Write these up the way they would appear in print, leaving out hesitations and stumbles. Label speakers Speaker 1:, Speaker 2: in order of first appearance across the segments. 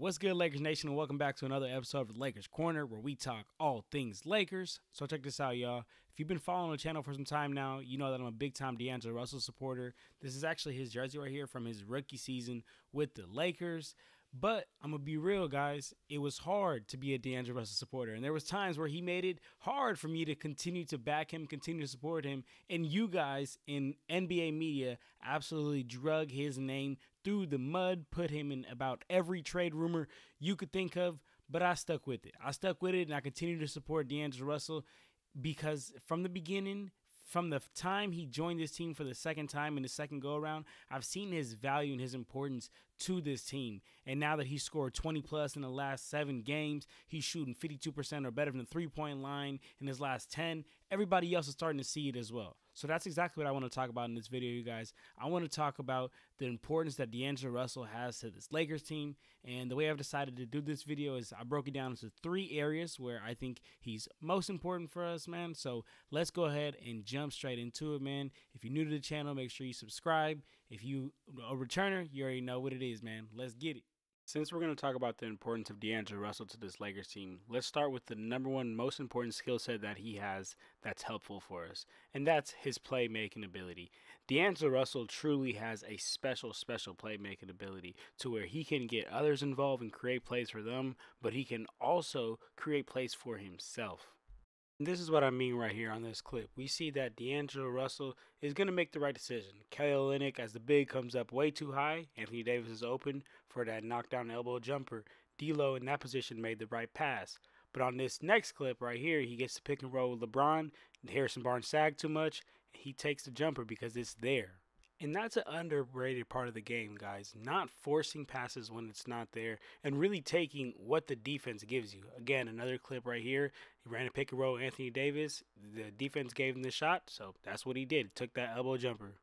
Speaker 1: What's good, Lakers Nation, and welcome back to another episode of the Lakers Corner, where we talk all things Lakers. So check this out, y'all. If you've been following the channel for some time now, you know that I'm a big-time D'Angelo Russell supporter. This is actually his jersey right here from his rookie season with the Lakers. But I'm going to be real, guys. It was hard to be a D'Angelo Russell supporter. And there was times where he made it hard for me to continue to back him, continue to support him. And you guys in NBA media absolutely drug his name through the mud, put him in about every trade rumor you could think of. But I stuck with it. I stuck with it, and I continue to support D'Angelo Russell because from the beginning, from the time he joined this team for the second time in the second go-around, I've seen his value and his importance to this team. And now that he's scored 20-plus in the last 7 games, he's shooting 52% or better from the three-point line in his last 10. Everybody else is starting to see it as well. So that's exactly what I want to talk about in this video, you guys. I want to talk about the importance that D'Angelo Russell has to this Lakers team. And the way I've decided to do this video is I broke it down into 3 areas where I think he's most important for us, man. So let's go ahead and jump straight into it, man. If you're new to the channel, make sure you subscribe. If you a returner, you already know what it is, man. Let's get it. Since we're going to talk about the importance of D'Angelo Russell to this Lakers team, let's start with the number one most important skill set that he has that's helpful for us, and that's his playmaking ability. D'Angelo Russell truly has a special playmaking ability to where he can get others involved and create plays for them, but he can also create plays for himself. And this is what I mean right here on this clip. We see that D'Angelo Russell is going to make the right decision. Kelly Olynyk, as the big, comes up way too high. Anthony Davis is open for that knockdown elbow jumper. D'Lo in that position made the right pass. But on this next clip right here, he gets to pick and roll with LeBron. Harrison Barnes sagged too much. And he takes the jumper because it's there. And that's an underrated part of the game, guys. Not forcing passes when it's not there and really taking what the defense gives you. Again, another clip right here. He ran a pick and roll with Anthony Davis. The defense gave him the shot, so that's what he did. Took that elbow jumper.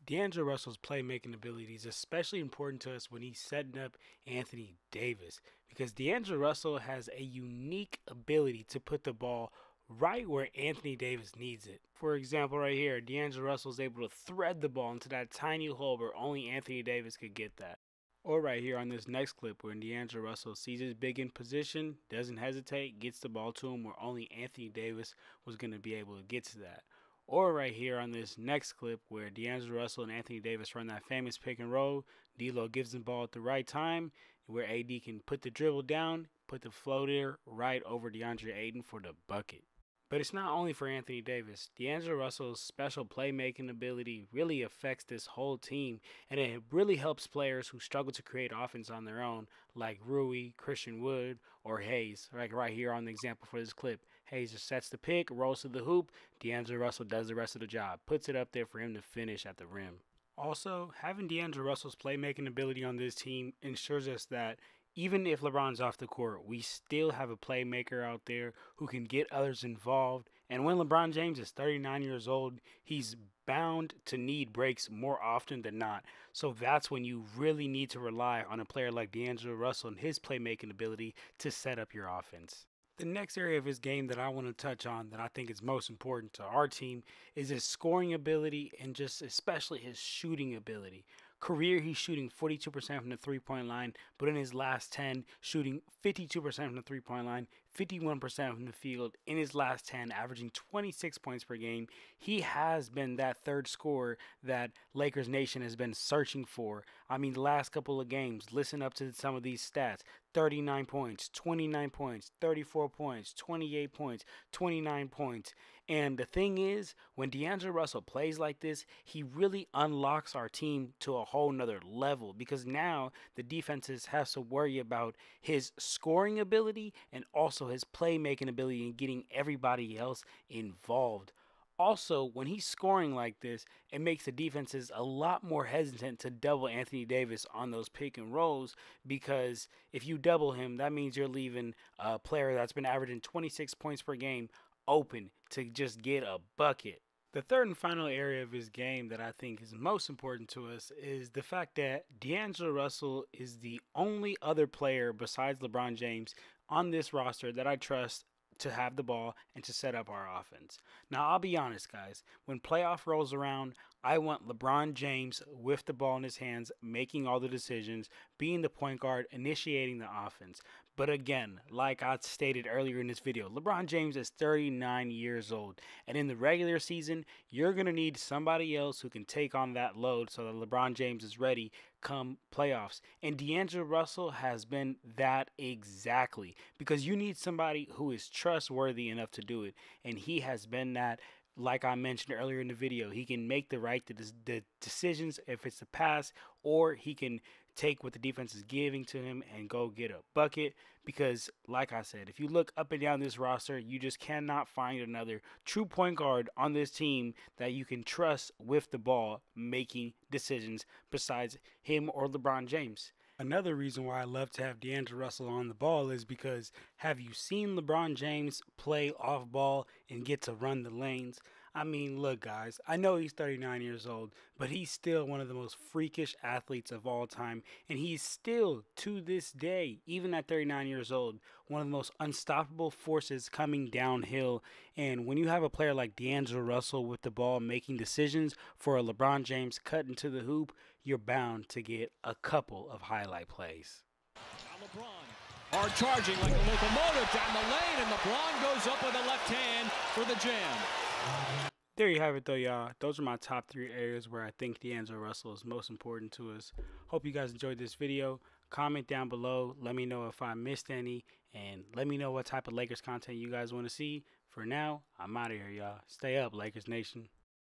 Speaker 1: D'Angelo Russell's playmaking ability is especially important to us when he's setting up Anthony Davis, because D'Angelo Russell has a unique ability to put the ball right where Anthony Davis needs it. For example, right here, D'Angelo Russell is able to thread the ball into that tiny hole where only Anthony Davis could get that. Or right here on this next clip, when D'Angelo Russell sees his big in position, doesn't hesitate, gets the ball to him where only Anthony Davis was going to be able to get to that. Or right here on this next clip where D'Angelo Russell and Anthony Davis run that famous pick and roll, D'Lo gives the ball at the right time, where AD can put the dribble down, put the floater right over DeAndre Ayton for the bucket. But it's not only for Anthony Davis. D'Angelo Russell's special playmaking ability really affects this whole team, and it really helps players who struggle to create offense on their own, like Rui, Christian Wood, or Hayes. Like right here on the example for this clip. Hayes just sets the pick, rolls to the hoop. D'Angelo Russell does the rest of the job, puts it up there for him to finish at the rim. Also, having D'Angelo Russell's playmaking ability on this team ensures us that even if LeBron's off the court, we still have a playmaker out there who can get others involved. And when LeBron James is 39 years old, he's bound to need breaks more often than not. So that's when you really need to rely on a player like D'Angelo Russell and his playmaking ability to set up your offense. The next area of his game that I want to touch on that I think is most important to our team is his scoring ability and just especially his shooting ability. Career, he's shooting 42% from the three-point line, but in his last 10, shooting 52% from the three-point line, 51% from the field in his last 10, averaging 26 points per game. He has been that third scorer that Lakers Nation has been searching for. I mean, the last couple of games, listen up to some of these stats. 39 points, 29 points, 34 points, 28 points, 29 points. And the thing is, when D'Angelo Russell plays like this, he really unlocks our team to a whole nother level, because now the defenses have to worry about his scoring ability and also his playmaking ability and getting everybody else involved. Also, when he's scoring like this, it makes the defenses a lot more hesitant to double Anthony Davis on those pick and rolls, because if you double him, that means you're leaving a player that's been averaging 26 points per game open to just get a bucket. The third and final area of his game that I think is most important to us is the fact that D'Angelo Russell is the only other player besides LeBron James on this roster that I trust to have the ball and to set up our offense. Now, I'll be honest, guys. When playoff rolls around, I want LeBron James with the ball in his hands, making all the decisions, being the point guard, initiating the offense. But again, like I stated earlier in this video, LeBron James is 39 years old. And in the regular season, you're going to need somebody else who can take on that load so that LeBron James is ready come playoffs. And D'Angelo Russell has been that exactly, because you need somebody who is trustworthy enough to do it. And he has been that. Like I mentioned earlier in the video, he can make the decisions if it's a pass, or he can take what the defense is giving to him and go get a bucket. Because, like I said, if you look up and down this roster, you just cannot find another true point guard on this team that you can trust with the ball making decisions besides him or LeBron James. Another reason why I love to have D'Angelo Russell on the ball is because, have you seen LeBron James play off ball and get to run the lanes? I mean, look, guys, I know he's 39 years old, but he's still one of the most freakish athletes of all time. And he's still, to this day, even at 39 years old, one of the most unstoppable forces coming downhill. And when you have a player like D'Angelo Russell with the ball making decisions for a LeBron James cut into the hoop, you're bound to get a couple of highlight plays.
Speaker 2: Now LeBron are charging like a locomotive down the lane, and LeBron goes up with a left hand for the jam.
Speaker 1: There you have it, though, y'all. Those are my top 3 areas where I think D'Angelo Russell is most important to us. Hope you guys enjoyed this video. Comment down below. Let me know if I missed any, and let me know what type of Lakers content you guys want to see. For now, I'm out of here, y'all. Stay up, Lakers Nation.